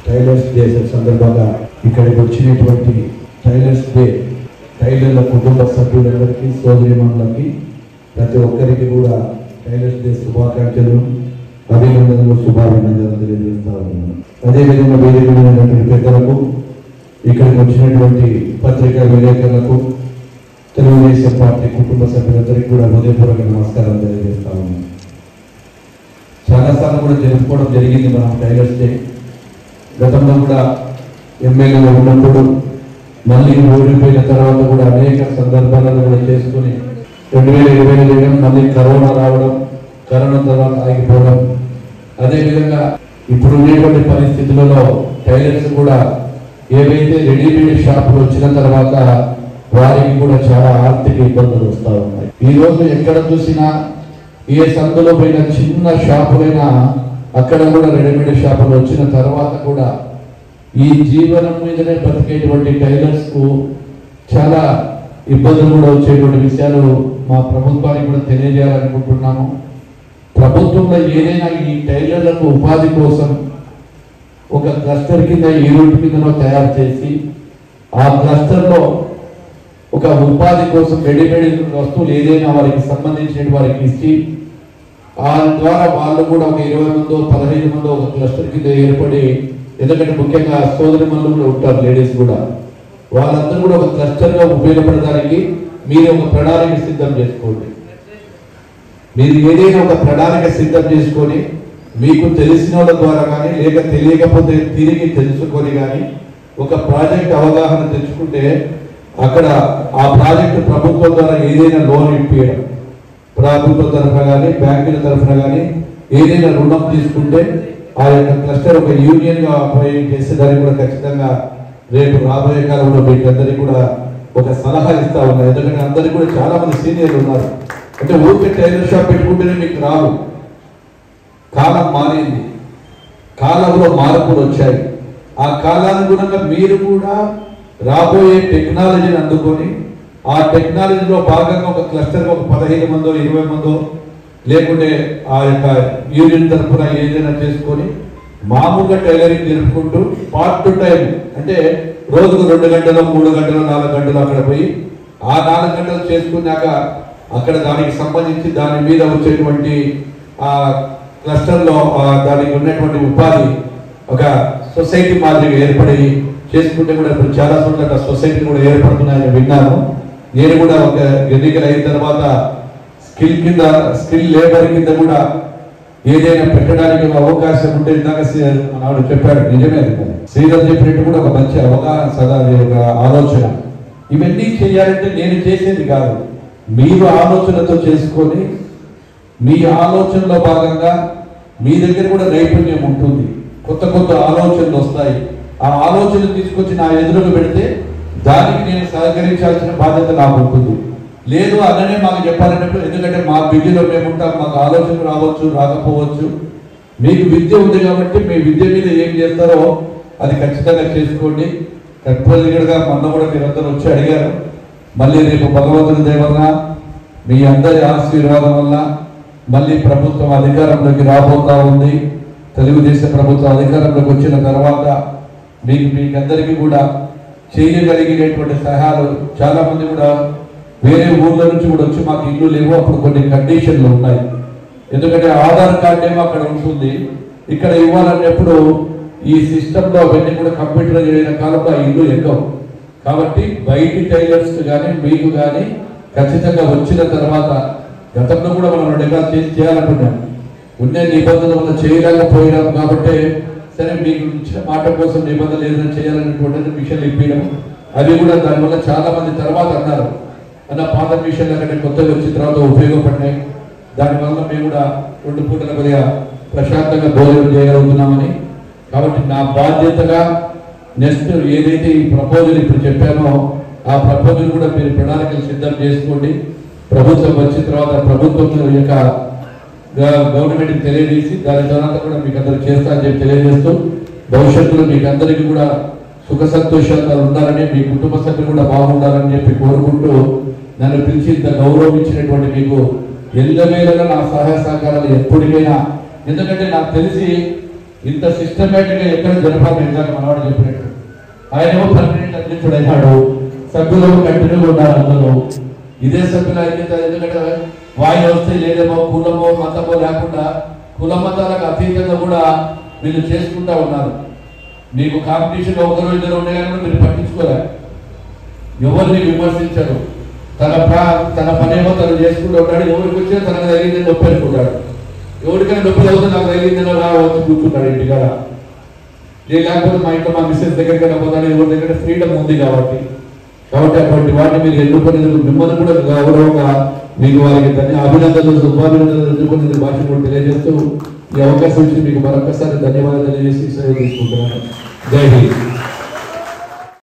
Tailors day సందర్భంగా ఇక్కడికి వచ్చినటువంటి టైలర్స్ డే టైలర్ల కుటుంబ సభ్యులందరికీ సోదరిమణులకి ప్రతి ఒక్కరికి కూడా టైలర్స్ డే శుభాకాంక్షలు అభినందనలు శుభాభినందనలు తెలియజేస్తా ఉన్నాను. అదేవిధంగా వేదిక మీద పెద్దలకు ఇక్కడికి వచ్చినటువంటి పత్రికా విలేకరులకు తెలుగుదేశం పార్టీ కుటుంబ సభ్యులందరికీ కూడా హృదయపూర్వక నమస్కారం తెలియజేస్తా ఉన్నాను. చాలాసార్లు కూడా జరుపుకోవడం జరిగింది మనం టైలర్స్ డే. గతంలో కూడా ఎమ్మెల్యేగా ఉన్నప్పుడు మళ్ళీ ఓడిపోయిన తర్వాత కూడా అనేక సందర్భాలను కూడా చేసుకుని 2020 చేయడం, మళ్ళీ కరోనా రావడం, కరోనా తర్వాత ఆగిపోవడం. అదేవిధంగా ఇప్పుడు ఉండేటువంటి పరిస్థితులలో టైలర్స్ కూడా ఏవైతే రెడీమేడ్ షాపులు వచ్చిన తర్వాత వారికి కూడా చాలా ఆర్థిక ఇబ్బందులు వస్తూ ఉన్నాయి. ఈ రోజు ఎక్కడ చూసినా ఏ సందులో పోయిన చిన్న షాపులైనా అక్కడ కూడా రెడీమేడ్ షాపులు వచ్చిన తర్వాత కూడా ఈ జీవనం మీదనే బతికేటువంటి టైలర్స్ కు చాలా ఇబ్బందులు కూడా వచ్చేటువంటి విషయాలు మా ప్రభుత్వానికి కూడా తెలియజేయాలనుకుంటున్నాము. ప్రభుత్వంలో ఏదైనా ఈ టైలర్లకు ఉపాధి కోసం ఒక క్లస్టర్ కింద ఈ రూట్ కిందనో తయారు చేసి ఆ క్లస్టర్లో ఒక ఉపాధి కోసం రెడీమేడ్ వస్తువులు ఏదైనా వారికి సంబంధించిన వారికి ఇచ్చి ఆ ద్వారా వాళ్ళు కూడా ఒక 20 మందో 15 మందో ఒక క్లస్టర్ కింద ఏర్పడి, ఎందుకంటే ముఖ్యంగా సోదరిమణులు కూడా ఉంటారు లేడీస్ కూడా, వాళ్ళందరూ కూడా ఒక క్లస్టర్గా ఉపయోగపడడానికి మీరు ఒక ప్రణాళిక సిద్ధం చేసుకోండి. మీరు ఏదైనా ఒక ప్రణాళిక సిద్ధం చేసుకొని మీకు తెలిసిన వాళ్ళ ద్వారా కానీ లేక తెలియకపోతే తిరిగి తెలుసుకొని కానీ ఒక ప్రాజెక్ట్ అవగాహన తెచ్చుకుంటే అక్కడ ఆ ప్రాజెక్టు ప్రభుత్వం ద్వారా ఏదైనా లోన్ ఇప్పించడం, ప్రభుత్వం తరఫున కానీ బ్యాంకుల తరఫున కానీ ఏదైనా రుణం తీసుకుంటే ఆ యొక్క క్లస్టర్ ఒక యూనియన్గా ఆపరేట్ చేసేదానికి కూడా ఖచ్చితంగా రేపు రాబోయే కాలంలో మీకు అందరికీ కూడా ఒక సలహా ఇస్తా ఉన్నారు. ఎందుకంటే అందరికీ కూడా చాలా మంది సీనియర్లు ఉన్నారు. అంటే ఊరికే టైలర్ షాప్ పెట్టుకుంటేనే మీకు రాదు. కాలం మారింది, కాలంలో మార్పులు వచ్చాయి. ఆ కాలానుగుణంగా మీరు కూడా రాబోయే టెక్నాలజీని అందుకొని ఆ టెక్నాలజీలో భాగంగా ఒక క్లస్టర్ ఒక 15 మందో 20 మందో లేకుంటే ఆ యొక్క యూనియన్ తరఫున ఏదైనా చేసుకొని మామూలుగా టైలరింగ్ నేర్పుకుంటూ పార్ట్ టు టైం, అంటే రోజుకు 2 గంటలు 3 గంటలు 4 గంటలు అక్కడ పోయి ఆ 4 గంటలు చేసుకున్నాక అక్కడ దానికి సంబంధించి దాని మీద వచ్చేటువంటి ఆ క్లస్టర్లో దానికి ఉన్నటువంటి ఉపాధి ఒక సొసైటీ మాదిరిగా ఏర్పడి చేసుకుంటే కూడా ఇప్పుడు చాలా చోట్ల సొసైటీ కూడా ఏర్పడుతున్నాయని విన్నాను. నేను కూడా ఒక ఎన్నికలు అయిన తర్వాత స్కిల్ లేబర్ కింద కూడా ఏదైనా పెట్టడానికి అవకాశం ఉంటే ఇందాక నాడు చెప్పాడు, నిజమే శ్రీధర్ చెప్పినట్టు కూడా ఒక మంచి అవగాహన సదా ఒక ఆలోచన. ఇవన్నీ చేయాలంటే నేను చేసేది కాదు, మీరు ఆలోచనతో చేసుకొని మీ ఆలోచనలో భాగంగా మీ దగ్గర కూడా నైపుణ్యం ఉంటుంది, కొత్త కొత్త ఆలోచనలు వస్తాయి. ఆ ఆలోచన తీసుకొచ్చి నా ఎదురుగా పెడితే దానికి నేను సహకరించాల్సిన బాధ్యత నాకు ఉంటుంది. లేదు అన్ననే మాకు చెప్పాలన్నప్పుడు, ఎందుకంటే మా విద్యలో మేము ఉంటాం, మాకు ఆలోచన రావచ్చు రాకపోవచ్చు. మీకు విద్య ఉంది కాబట్టి మీ విద్య మీద ఏం చేస్తారో అది ఖచ్చితంగా చేసుకోండి. కట్టుబడిగా మొన్న కూడా మీరందరూ వచ్చి అడిగారు. మళ్ళీ రేపు భగవంతుని దయ వల్ల మీ అందరి ఆశీర్వాదం వల్ల మళ్ళీ ప్రభుత్వం అధికారంలోకి రాబోతా ఉంది. తెలుగుదేశం ప్రభుత్వం అధికారంలోకి వచ్చిన తర్వాత మీకందరికీ కూడా చేయగలిగినటువంటి సహాయాలు చాలా మంది కూడా వేరే ఊర్ల నుంచి కూడా వచ్చి మాకు ఇల్లు లేవు, అప్పుడు కొన్ని కండిషన్లు ఉన్నాయి. ఎందుకంటే ఆధార్ కార్డు ఏమో అక్కడ ఉంటుంది, ఇక్కడ ఇవ్వాలన్నప్పుడు ఈ సిస్టంలో అవన్నీ కూడా కంప్యూటర్ చేయడం కాలంలో ఆ ఇల్లు ఎక్కవు. కాబట్టి బయటి టైలర్స్ కానీ మీకు కానీ ఖచ్చితంగా వచ్చిన తర్వాత, గతంలో కూడా మనం 2 ఎకరాలు చేయాలనుకున్నాం, ఉన్న నిబంధనల వల్ల చేయలేకపోయినాం. కాబట్టి సరే మీకు ఇచ్చిన మాట కోసం నిబంధనలు ఏదైనా చేయాలనేటువంటి మిషన్లు ఇప్పించడం, అవి కూడా దానివల్ల చాలా మంది తర్వాత అన్నారు అన్న పాత మిషన్లు అక్కడ కొత్తగా వచ్చిన తర్వాత ఉపయోగపడినాయి. దానివల్ల మేము కూడా 2 పూటల కొద్దిగా ప్రశాంతంగా భోజనం చేయగలుగుతున్నామని. కాబట్టి నా బాధ్యతగా నెక్స్ట్ ఏదైతే ఈ ప్రపోజల్ ఇప్పుడు చెప్పానో ఆ ప్రపోజల్ కూడా మీరు ప్రణాళికలు సిద్ధం చేసుకోండి. ప్రభుత్వం వచ్చిన తర్వాత ప్రభుత్వం యొక్క గవర్నమెంట్కి తెలియజేసి దాని తర్వాత కూడా మీకు అందరూ చేస్తా అని చెప్పి తెలియజేస్తూ, భవిష్యత్తులో మీకు అందరికీ కూడా సుఖ సంతోషాలు ఉండాలని, మీ కుటుంబ సభ్యులు కూడా బాగుండాలని చెప్పి కోరుకుంటూ, నన్ను పిలిచి ఇంత గౌరవించినటువంటి మీకు ఎల్లవేళగా నా సహాయ సహకారాలు ఎప్పటికైనా, ఎందుకంటే నాకు తెలిసి ఇంత సిస్టమేటిక్గా ఎక్కడ జరపాలి ఇందాక మనవాడు చెప్పినట్టు. ఆయనేమో పర్మనెంట్ అధ్యక్షుడు అయినాడు, సభ్యులు కంటిన్యూగా ఉన్నారు అందరూ. ఇదే సభ్యులు అయితే ఎందుకంటే వాయిదా వస్తే లేదేమో కులమో మతమో లేకుండా కుల మతాలకు అతీతంగా కూడా వీళ్ళు చేసుకుంటా ఉన్నారు. మీకు కాంపిటీషన్ ఒకరు ఇద్దరు ఉండేగానే కూడా మీరు పట్టించుకోలే, ఎవరిని విమర్శించరు. తన పనేమో తను చేసుకుంటూ ఉంటాడు. ఎవరికి వచ్చినా తనకు తగిలిందని నొప్పి అనుకుంటాడు. ఎవరికైనా నొప్పి అవుతుంది నాకు తగిలిందని వచ్చి కూర్చుంటాడు ఇంటికాడ. లేకపోతే మా ఇంట్లో మా మిస్సెస్ దగ్గరికి పోతాడు, ఎవరి దగ్గర ఫ్రీడమ్ ఉంది కాబట్టి అటువంటి వాటిని మీరు ఎన్నుకునేందుకు మిమ్మల్ని కూడా గౌరవంగా మీకు వారికి అభినందనలు శుభాభినందనలు ఎన్నుకునేందుకు భాష కూడా తెలియజేస్తూ ఈ అవకాశం ఇచ్చి మీకు మరొకసారి ధన్యవాదాలు తెలియజేసి సేవ తీసుకుంటున్నాను. జై హింద్.